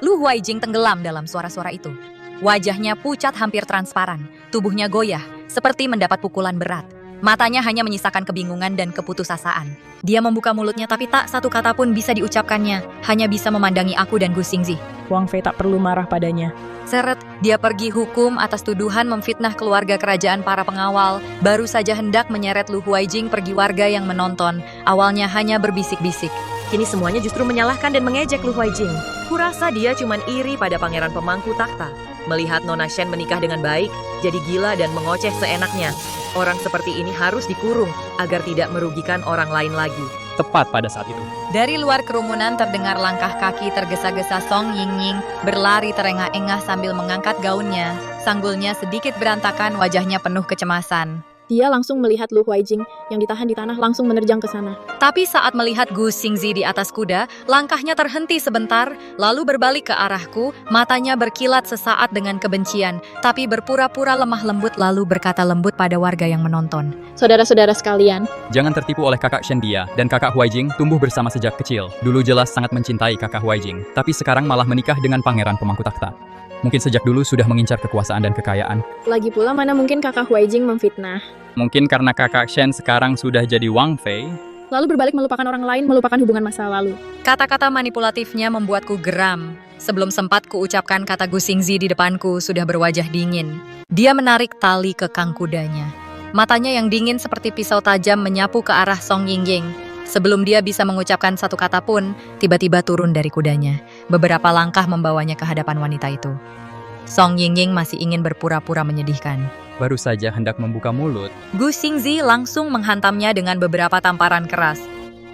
Lu Huaijing tenggelam dalam suara-suara itu. Wajahnya pucat hampir transparan. Tubuhnya goyah, seperti mendapat pukulan berat. Matanya hanya menyisakan kebingungan dan keputusasaan. Dia membuka mulutnya tapi tak satu kata pun bisa diucapkannya. Hanya bisa memandangi aku dan Gu Xingzi. Wang Fei tak perlu marah padanya. Seret, dia pergi hukum atas tuduhan memfitnah keluarga kerajaan para pengawal. Baru saja hendak menyeret Lu Huaijing pergi warga yang menonton. Awalnya hanya berbisik-bisik. Kini semuanya justru menyalahkan dan mengejek Lu Huaijing. Kurasa dia cuman iri pada pangeran pemangku takhta. Melihat Nona Shen menikah dengan baik, jadi gila dan mengoceh seenaknya. Orang seperti ini harus dikurung agar tidak merugikan orang lain lagi. Tepat pada saat itu. Dari luar kerumunan terdengar langkah kaki tergesa-gesa Song Yingying berlari terengah-engah sambil mengangkat gaunnya. Sanggulnya sedikit berantakan, wajahnya penuh kecemasan. Dia langsung melihat Lu Huaijing yang ditahan di tanah langsung menerjang ke sana. Tapi saat melihat Gu Xingzi di atas kuda, langkahnya terhenti sebentar, lalu berbalik ke arahku, matanya berkilat sesaat dengan kebencian, tapi berpura-pura lemah lembut lalu berkata lembut pada warga yang menonton. Saudara-saudara sekalian, Jangan tertipu oleh kakak Shen Dia dan kakak Huaijing tumbuh bersama sejak kecil. Dulu jelas sangat mencintai kakak Huaijing, tapi sekarang malah menikah dengan pangeran pemangku takhta. Mungkin sejak dulu sudah mengincar kekuasaan dan kekayaan. lagi pula mana mungkin kakak Huaijing memfitnah. Mungkin karena kakak Shen sekarang sudah jadi Wang Fei. Lalu berbalik melupakan orang lain, melupakan hubungan masa lalu. Kata-kata manipulatifnya membuatku geram. Sebelum sempat kuucapkan kata Gu Xingzi di depanku sudah berwajah dingin. Dia menarik tali kekang kudanya. Matanya yang dingin seperti pisau tajam menyapu ke arah Song Yingying. Sebelum dia bisa mengucapkan satu kata pun, tiba-tiba turun dari kudanya. Beberapa langkah membawanya ke hadapan wanita itu. Song Yingying masih ingin berpura-pura menyedihkan. Baru saja hendak membuka mulut. Gu Xingzi langsung menghantamnya dengan beberapa tamparan keras,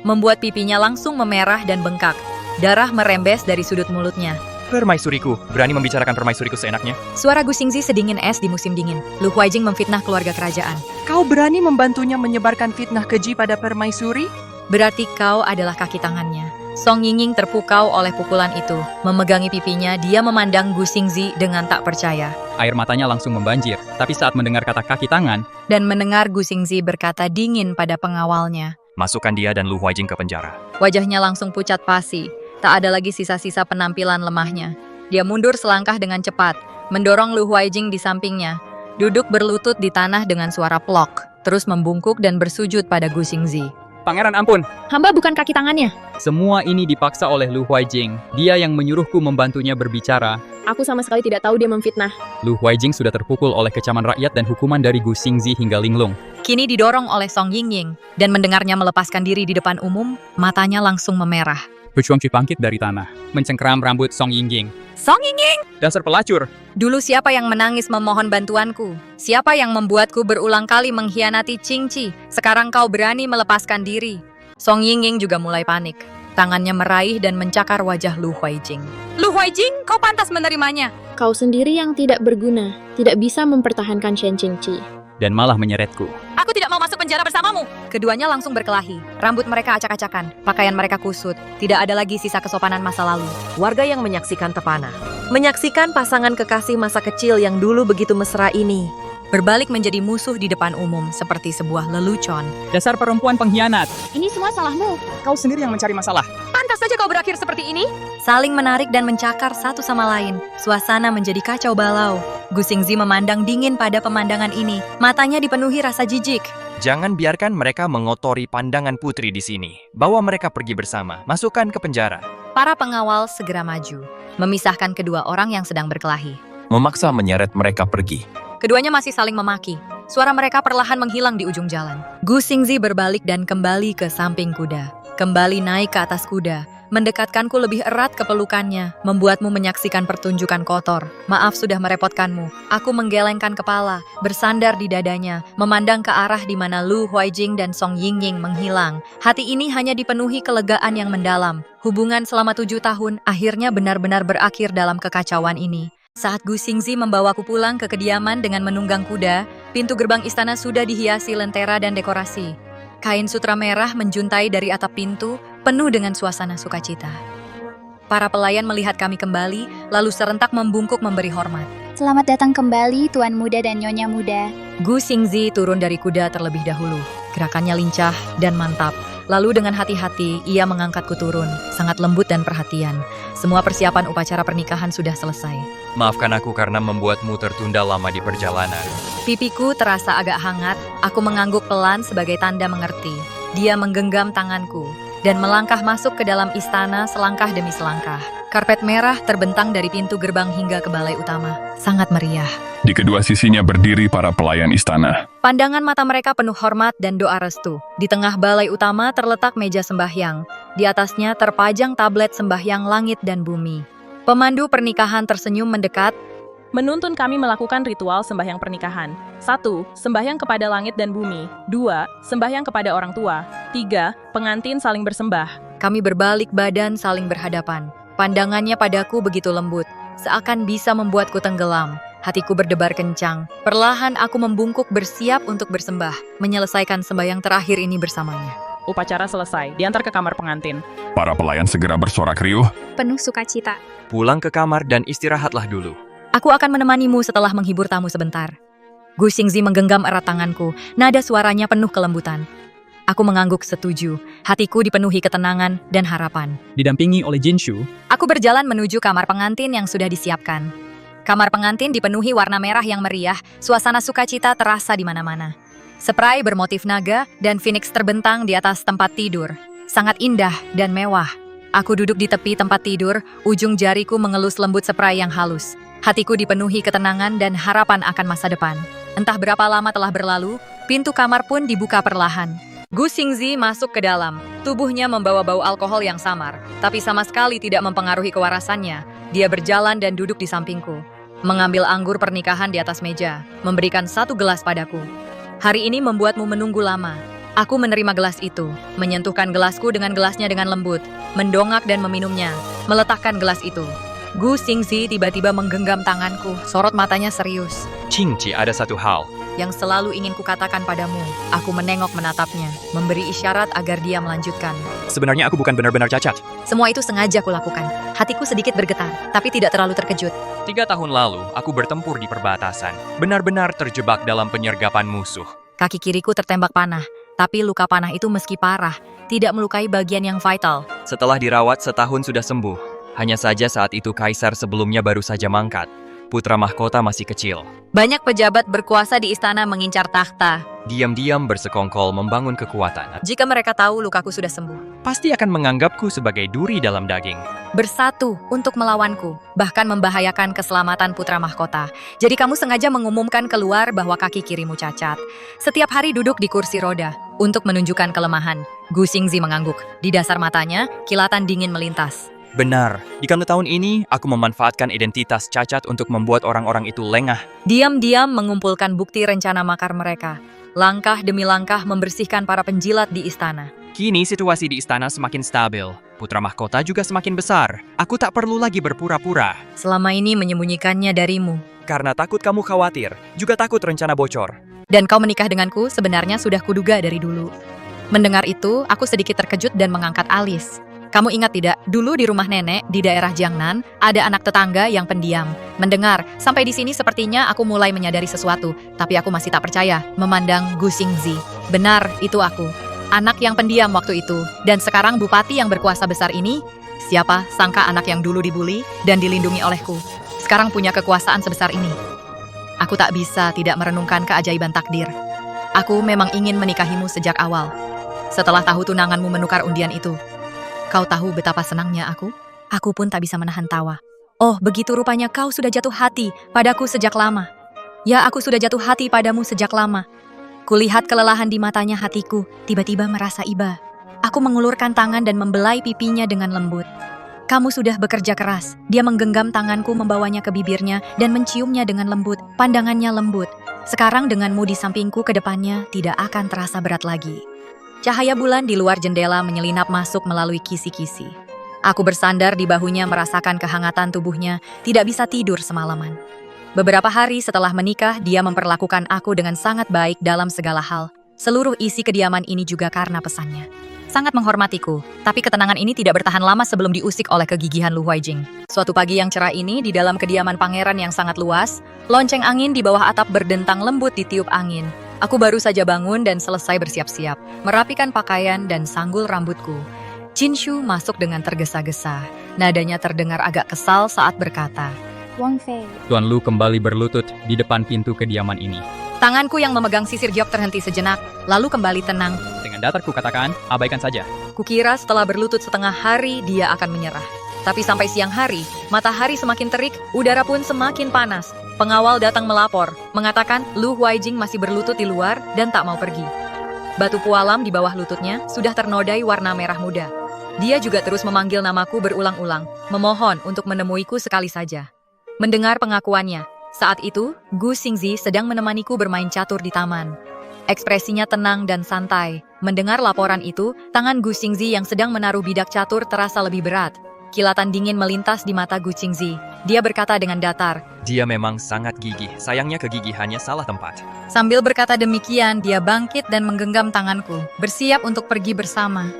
membuat pipinya langsung memerah dan bengkak. Darah merembes dari sudut mulutnya. Permaisuriku, berani membicarakan permaisuriku seenaknya? Suara Gu Xingzi sedingin es di musim dingin. Lu Huaijing memfitnah keluarga kerajaan. Kau berani membantunya menyebarkan fitnah keji pada permaisuri? Berarti kau adalah kaki tangannya. Song Yingying terpukau oleh pukulan itu. Memegangi pipinya, dia memandang Gu Xingzi dengan tak percaya. Air matanya langsung membanjir, tapi saat mendengar kata kaki tangan, Dan mendengar Gu Xingzi berkata dingin pada pengawalnya. masukkan dia dan Lu Huaijing ke penjara. Wajahnya langsung pucat pasi. Tak ada lagi sisa-sisa penampilan lemahnya. Dia mundur selangkah dengan cepat, mendorong Lu Huaijing di sampingnya. Duduk berlutut di tanah dengan suara plok, terus membungkuk dan bersujud pada Gu Xingzi. Pangeran ampun! Hamba bukan kaki tangannya. Semua ini dipaksa oleh Lu Huaijing. Dia yang menyuruhku membantunya berbicara. Aku sama sekali tidak tahu dia memfitnah. Lu Huaijing sudah terpukul oleh kecaman rakyat dan hukuman dari Gu Xingzi hingga linglung. Kini didorong oleh Song Yingying, dan mendengarnya melepaskan diri di depan umum, matanya langsung memerah. Berjuang bangkit dari tanah, mencengkeram rambut Song Yingying. Song Yingying! Dasar pelacur! Dulu siapa yang menangis memohon bantuanku? Siapa yang membuatku berulang kali mengkhianati Qingqi? Sekarang kau berani melepaskan diri. Song Yingying juga mulai panik. Tangannya meraih dan mencakar wajah Lu Huaijing. Lu Huaijing, kau pantas menerimanya. Kau sendiri yang tidak berguna, tidak bisa mempertahankan Shen Qingqi. Dan malah menyeretku. Aku tidak mau masuk penjara bersamamu. Keduanya langsung berkelahi. Rambut mereka acak-acakan, pakaian mereka kusut. Tidak ada lagi sisa kesopanan masa lalu. Warga yang menyaksikan terpana. Menyaksikan pasangan kekasih masa kecil yang dulu begitu mesra ini. Berbalik menjadi musuh di depan umum seperti sebuah lelucon. Dasar perempuan pengkhianat! Ini semua salahmu. Kau sendiri yang mencari masalah. Pantas saja kau berakhir seperti ini. Saling menarik dan mencakar satu sama lain. Suasana menjadi kacau balau. Gu Xingzi memandang dingin pada pemandangan ini. Matanya dipenuhi rasa jijik. Jangan biarkan mereka mengotori pandangan putri di sini. Bawa mereka pergi bersama, masukkan ke penjara. Para pengawal segera maju, memisahkan kedua orang yang sedang berkelahi. Memaksa menyeret mereka pergi. Keduanya masih saling memaki. Suara mereka perlahan menghilang di ujung jalan. Gu Xingzi berbalik dan kembali ke samping kuda. Kembali naik ke atas kuda. Mendekatkanku lebih erat ke pelukannya. Membuatmu menyaksikan pertunjukan kotor. Maaf sudah merepotkanmu. Aku menggelengkan kepala, bersandar di dadanya, memandang ke arah di mana Lu Huaijing dan Song Yingying menghilang. Hati ini hanya dipenuhi kelegaan yang mendalam. Hubungan selama 7 tahun akhirnya benar-benar berakhir dalam kekacauan ini. Saat Gu Xingzi membawaku pulang ke kediaman dengan menunggang kuda, pintu gerbang istana sudah dihiasi lentera dan dekorasi. Kain sutra merah menjuntai dari atap pintu, penuh dengan suasana sukacita. Para pelayan melihat kami kembali, lalu serentak membungkuk memberi hormat. Selamat datang kembali, Tuan Muda dan Nyonya Muda. Gu Xingzi turun dari kuda terlebih dahulu. Gerakannya lincah dan mantap. Lalu dengan hati-hati, ia mengangkatku turun, sangat lembut dan perhatian. Semua persiapan upacara pernikahan sudah selesai. Maafkan aku karena membuatmu tertunda lama di perjalanan. Pipiku terasa agak hangat, aku mengangguk pelan sebagai tanda mengerti. Dia menggenggam tanganku, dan melangkah masuk ke dalam istana selangkah demi selangkah. Karpet merah terbentang dari pintu gerbang hingga ke balai utama. Sangat meriah. Di kedua sisinya berdiri para pelayan istana. Pandangan mata mereka penuh hormat dan doa restu. Di tengah balai utama terletak meja sembahyang. Di atasnya terpajang tablet sembahyang langit dan bumi. Pemandu pernikahan tersenyum mendekat. Menuntun kami melakukan ritual sembahyang pernikahan. 1. Sembahyang kepada langit dan bumi. 2. Sembahyang kepada orang tua. 3. Pengantin saling bersembah. Kami berbalik badan saling berhadapan. Pandangannya padaku begitu lembut, seakan bisa membuatku tenggelam. Hatiku berdebar kencang. Perlahan aku membungkuk bersiap untuk bersembah, menyelesaikan sembahyang terakhir ini bersamanya. Upacara selesai, diantar ke kamar pengantin. Para pelayan segera bersorak riuh. Penuh sukacita. Pulang ke kamar dan istirahatlah dulu. Aku akan menemanimu setelah menghibur tamu sebentar. Gu Xingzi menggenggam erat tanganku, nada suaranya penuh kelembutan. Aku mengangguk setuju, hatiku dipenuhi ketenangan dan harapan. Didampingi oleh Jinshu, Aku berjalan menuju kamar pengantin yang sudah disiapkan. Kamar pengantin dipenuhi warna merah yang meriah, suasana sukacita terasa di mana-mana. Spray bermotif naga dan phoenix terbentang di atas tempat tidur. Sangat indah dan mewah. Aku duduk di tepi tempat tidur, ujung jariku mengelus lembut spray yang halus. Hatiku dipenuhi ketenangan dan harapan akan masa depan. Entah berapa lama telah berlalu, pintu kamar pun dibuka perlahan. Gu Xingzi masuk ke dalam. Tubuhnya membawa bau alkohol yang samar, tapi sama sekali tidak mempengaruhi kewarasannya. Dia berjalan dan duduk di sampingku, mengambil anggur pernikahan di atas meja, memberikan 1 gelas padaku. Hari ini membuatmu menunggu lama. Aku menerima gelas itu, menyentuhkan gelasku dengan gelasnya dengan lembut, mendongak dan meminumnya, meletakkan gelas itu. Gu Xingzi tiba-tiba menggenggam tanganku, sorot matanya serius. Qingqi, ada satu hal. Yang selalu ingin kukatakan padamu. Aku menengok menatapnya, memberi isyarat agar dia melanjutkan. Sebenarnya aku bukan benar-benar cacat. Semua itu sengaja kulakukan. Hatiku sedikit bergetar, tapi tidak terlalu terkejut. 3 tahun lalu, aku bertempur di perbatasan. Benar-benar terjebak dalam penyergapan musuh. Kaki kiriku tertembak panah, tapi luka panah itu meski parah, tidak melukai bagian yang vital. Setelah dirawat setahun sudah sembuh. Hanya saja saat itu kaisar sebelumnya baru saja mangkat. Putra mahkota masih kecil. Banyak pejabat berkuasa di istana mengincar takhta. Diam-diam bersekongkol membangun kekuatan. Jika mereka tahu lukaku sudah sembuh, Pasti akan menganggapku sebagai duri dalam daging. bersatu untuk melawanku, bahkan membahayakan keselamatan putra mahkota. Jadi kamu sengaja mengumumkan keluar bahwa kaki kirimu cacat. Setiap hari duduk di kursi roda untuk menunjukkan kelemahan. Gu Xingzi mengangguk. Di dasar matanya, kilatan dingin melintas. Benar, di kantor tahun ini, aku memanfaatkan identitas cacat untuk membuat orang-orang itu lengah. Diam-diam mengumpulkan bukti rencana makar mereka. Langkah demi langkah membersihkan para penjilat di istana. Kini situasi di istana semakin stabil. Putra mahkota juga semakin besar. Aku tak perlu lagi berpura-pura. Selama ini menyembunyikannya darimu. Karena takut kamu khawatir, juga takut rencana bocor. Dan kau menikah denganku sebenarnya sudah kuduga dari dulu. Mendengar itu, aku sedikit terkejut dan mengangkat alis. Kamu ingat tidak, dulu di rumah nenek di daerah Jiangnan, ada anak tetangga yang pendiam. Mendengar, sampai di sini sepertinya aku mulai menyadari sesuatu, tapi aku masih tak percaya, memandang Gu Xingzi. Benar, itu aku. Anak yang pendiam waktu itu, dan sekarang bupati yang berkuasa besar ini, siapa sangka anak yang dulu dibuli dan dilindungi olehku, sekarang punya kekuasaan sebesar ini. Aku tak bisa tidak merenungkan keajaiban takdir. Aku memang ingin menikahimu sejak awal. Setelah tahu tunanganmu menukar undian itu, kau tahu betapa senangnya aku? Aku pun tak bisa menahan tawa. Oh, begitu rupanya kau sudah jatuh hati padaku sejak lama. Ya, aku sudah jatuh hati padamu sejak lama. Kulihat kelelahan di matanya hatiku, tiba-tiba merasa iba. Aku mengulurkan tangan dan membelai pipinya dengan lembut. Kamu sudah bekerja keras. Dia menggenggam tanganku, membawanya ke bibirnya dan menciumnya dengan lembut. Pandangannya lembut. Sekarang denganmu di sampingku, ke depannya tidak akan terasa berat lagi. Cahaya bulan di luar jendela menyelinap masuk melalui kisi-kisi. Aku bersandar di bahunya merasakan kehangatan tubuhnya, tidak bisa tidur semalaman. Beberapa hari setelah menikah, dia memperlakukan aku dengan sangat baik dalam segala hal. Seluruh isi kediaman ini juga karena pesannya. Sangat menghormatiku, tapi ketenangan ini tidak bertahan lama sebelum diusik oleh kegigihan Lu Huaijing. Suatu pagi yang cerah ini, di dalam kediaman pangeran yang sangat luas, lonceng angin di bawah atap berdentang lembut ditiup angin. Aku baru saja bangun dan selesai bersiap-siap, merapikan pakaian dan sanggul rambutku. Jinshu masuk dengan tergesa-gesa. Nadanya terdengar agak kesal saat berkata, Wang Fei. Tuan Lu kembali berlutut di depan pintu kediaman ini. Tanganku yang memegang sisir giok terhenti sejenak, lalu kembali tenang. Dengan datar ku katakan, abaikan saja. Kukira setelah berlutut setengah hari, dia akan menyerah. Tapi sampai siang hari, matahari semakin terik, udara pun semakin panas. Pengawal datang melapor, mengatakan Lu Huaijing masih berlutut di luar dan tak mau pergi. Batu pualam di bawah lututnya sudah ternodai warna merah muda. Dia juga terus memanggil namaku berulang-ulang, memohon untuk menemuiku sekali saja. Mendengar pengakuannya, saat itu Gu Xingzi sedang menemaniku bermain catur di taman. Ekspresinya tenang dan santai. Mendengar laporan itu, tangan Gu Xingzi yang sedang menaruh bidak catur terasa lebih berat. Kilatan dingin melintas di mata Gu Xingzi. Dia berkata dengan datar, Dia memang sangat gigih, sayangnya kegigihannya salah tempat. Sambil berkata demikian, dia bangkit dan menggenggam tanganku, bersiap untuk pergi bersama.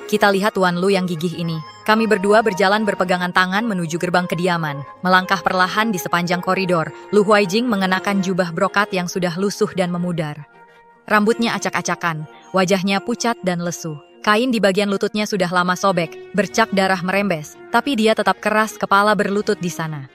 Kita lihat Tuan Lu yang gigih ini. Kami berdua berjalan berpegangan tangan menuju gerbang kediaman. Melangkah perlahan di sepanjang koridor, Lu Huaijing mengenakan jubah brokat yang sudah lusuh dan memudar. Rambutnya acak-acakan, wajahnya pucat dan lesu. Kain di bagian lututnya sudah lama sobek, bercak darah merembes, tapi dia tetap keras kepala berlutut di sana.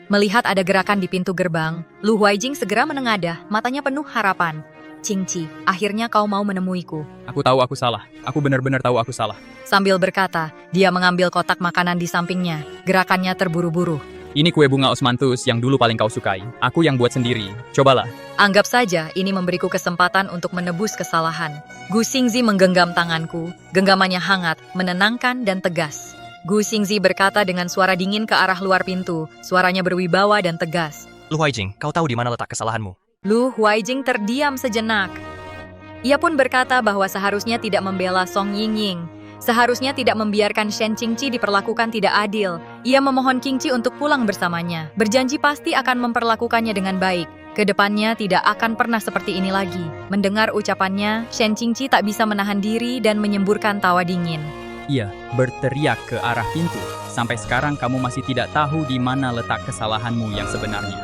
Melihat ada gerakan di pintu gerbang, Lu Huaijing segera menengadah, matanya penuh harapan. Qingqi, akhirnya kau mau menemuiku. Aku tahu aku salah. Aku benar-benar tahu aku salah. Sambil berkata, dia mengambil kotak makanan di sampingnya. Gerakannya terburu-buru. Ini kue bunga osmanthus yang dulu paling kau sukai. Aku yang buat sendiri. Cobalah. Anggap saja ini memberiku kesempatan untuk menebus kesalahan. Gu Xingzi menggenggam tanganku. Genggamannya hangat, menenangkan, dan tegas. Gu Xingzi berkata dengan suara dingin ke arah luar pintu. Suaranya berwibawa dan tegas. Lu Huaijing, kau tahu di mana letak kesalahanmu? Lu Huaijing terdiam sejenak. Ia pun berkata bahwa seharusnya tidak membela Song Yingying. Seharusnya tidak membiarkan Shen Qingqi diperlakukan tidak adil. Ia memohon Qingqi untuk pulang bersamanya. Berjanji pasti akan memperlakukannya dengan baik. Kedepannya tidak akan pernah seperti ini lagi. Mendengar ucapannya, Shen Qingqi tak bisa menahan diri dan menyemburkan tawa dingin. Ia berteriak ke arah pintu. Sampai sekarang kamu masih tidak tahu di mana letak kesalahanmu yang sebenarnya.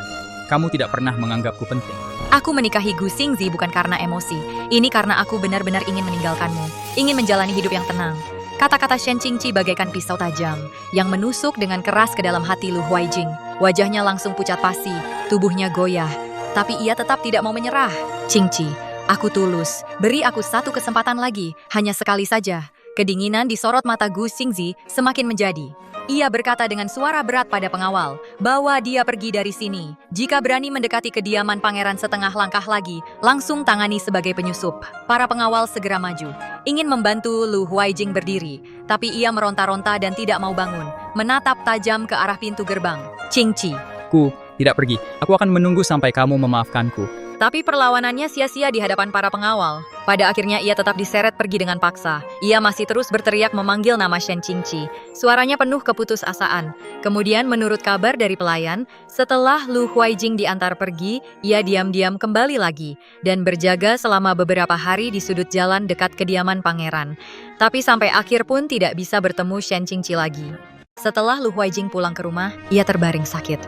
Kamu tidak pernah menganggapku penting. Aku menikahi Gu Xingzi bukan karena emosi. Ini karena aku benar-benar ingin meninggalkanmu. Ingin menjalani hidup yang tenang. Kata-kata Shen Qingqi bagaikan pisau tajam yang menusuk dengan keras ke dalam hati Lu Huaijing. Wajahnya langsung pucat pasi, tubuhnya goyah. Tapi ia tetap tidak mau menyerah. Qingqi, aku tulus. Beri aku satu kesempatan lagi, hanya sekali saja. Kedinginan di sorot mata Gu Xingzi semakin menjadi. Ia berkata dengan suara berat pada pengawal, bawa dia pergi dari sini. Jika berani mendekati kediaman pangeran setengah langkah lagi, langsung tangani sebagai penyusup. Para pengawal segera maju, ingin membantu Lu Huaijing berdiri. Tapi ia meronta-ronta dan tidak mau bangun, menatap tajam ke arah pintu gerbang. Qingqi. Ku tidak pergi. Aku akan menunggu sampai kamu memaafkanku. Tapi perlawanannya sia-sia di hadapan para pengawal. Pada akhirnya ia tetap diseret pergi dengan paksa. Ia masih terus berteriak memanggil nama Shen Qingqi. Suaranya penuh keputusasaan. Kemudian menurut kabar dari pelayan, setelah Lu Huaijing diantar pergi, ia diam-diam kembali lagi dan berjaga selama beberapa hari di sudut jalan dekat kediaman pangeran. Tapi sampai akhir pun tidak bisa bertemu Shen Qingqi lagi. Setelah Lu Huaijing pulang ke rumah, ia terbaring sakit.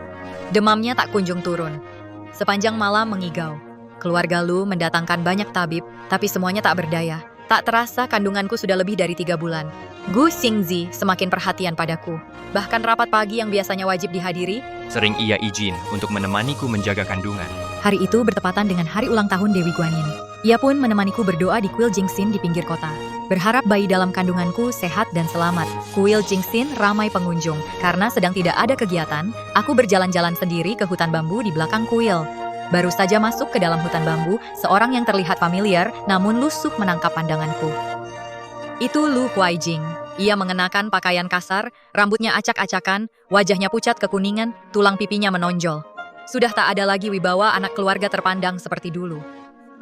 Demamnya tak kunjung turun. Sepanjang malam mengigau. Keluarga Lu mendatangkan banyak tabib, tapi semuanya tak berdaya. Tak terasa kandunganku sudah lebih dari 3 bulan. Gu Xingzi semakin perhatian padaku. Bahkan rapat pagi yang biasanya wajib dihadiri, Sering ia izin untuk menemaniku menjaga kandungan. hari itu bertepatan dengan hari ulang tahun Dewi Guanyin. Ia pun menemaniku berdoa di kuil Jingxin di pinggir kota. Berharap bayi dalam kandunganku sehat dan selamat. Kuil Jingxin ramai pengunjung. Karena sedang tidak ada kegiatan, aku berjalan-jalan sendiri ke hutan bambu di belakang kuil. Baru saja masuk ke dalam hutan bambu, seorang yang terlihat familiar namun lusuh menangkap pandanganku. Itu Lu Huaijing. Ia mengenakan pakaian kasar, rambutnya acak-acakan, wajahnya pucat kekuningan, tulang pipinya menonjol. Sudah tak ada lagi wibawa anak keluarga terpandang seperti dulu.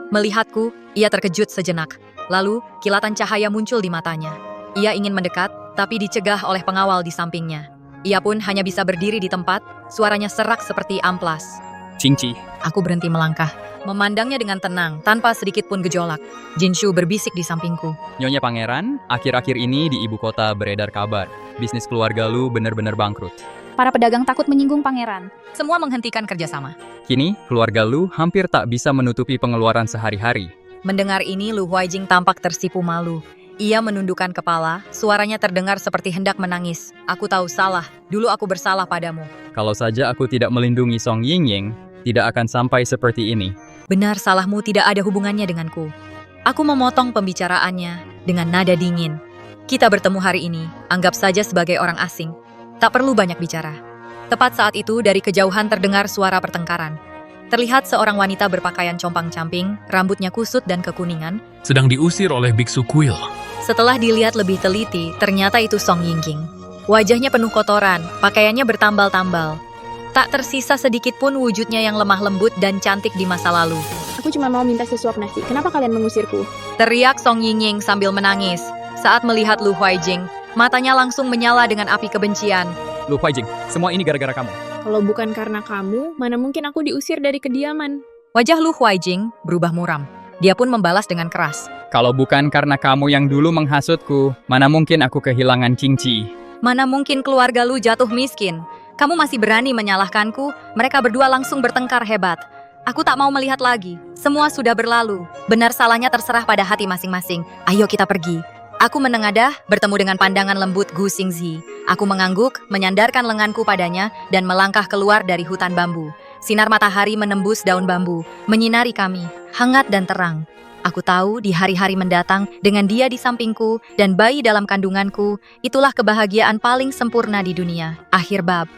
Melihatku, ia terkejut sejenak. Lalu, kilatan cahaya muncul di matanya. Ia ingin mendekat, tapi dicegah oleh pengawal di sampingnya. Ia pun hanya bisa berdiri di tempat, suaranya serak seperti amplas. Qingqi. Aku berhenti melangkah, memandangnya dengan tenang, tanpa sedikit pun gejolak. Jinshu berbisik di sampingku. Nyonya Pangeran, akhir-akhir ini di ibu kota beredar kabar. Bisnis keluarga Lu benar-benar bangkrut. Para pedagang takut menyinggung pangeran. Semua menghentikan kerjasama. Kini, keluarga Lu hampir tak bisa menutupi pengeluaran sehari-hari. Mendengar ini, Lu Huaijing tampak tersipu malu. Ia menundukkan kepala, suaranya terdengar seperti hendak menangis. Aku tahu salah, dulu aku bersalah padamu. Kalau saja aku tidak melindungi Song Yingying, tidak akan sampai seperti ini. Benar, salahmu tidak ada hubungannya denganku. Aku memotong pembicaraannya dengan nada dingin. Kita bertemu hari ini, anggap saja sebagai orang asing. Tak perlu banyak bicara. Tepat saat itu, dari kejauhan terdengar suara pertengkaran. Terlihat seorang wanita berpakaian compang-camping, rambutnya kusut dan kekuningan. Sedang diusir oleh biksu kuil. Setelah dilihat lebih teliti, ternyata itu Song Yingying. Wajahnya penuh kotoran, pakaiannya bertambal-tambal. Tak tersisa sedikit pun wujudnya yang lemah lembut dan cantik di masa lalu. Aku cuma mau minta sesuap nasi. Kenapa kalian mengusirku? Teriak Song Yingying sambil menangis. Saat melihat Lu Huaijing, matanya langsung menyala dengan api kebencian. Lu Huaijing, semua ini gara-gara kamu. Kalau bukan karena kamu, mana mungkin aku diusir dari kediaman? Wajah Lu Huaijing berubah muram. Dia pun membalas dengan keras. Kalau bukan karena kamu yang dulu menghasutku, mana mungkin aku kehilangan Qingqi. Mana mungkin keluarga Lu jatuh miskin. Kamu masih berani menyalahkanku? Mereka berdua langsung bertengkar hebat. Aku tak mau melihat lagi. Semua sudah berlalu. Benar salahnya terserah pada hati masing-masing. Ayo kita pergi. Aku menengadah, bertemu dengan pandangan lembut Gu Xingzi. Aku mengangguk, menyandarkan lenganku padanya, dan melangkah keluar dari hutan bambu. Sinar matahari menembus daun bambu, menyinari kami, hangat dan terang. Aku tahu di hari-hari mendatang, dengan dia di sampingku dan bayi dalam kandunganku, itulah kebahagiaan paling sempurna di dunia. Akhir bab.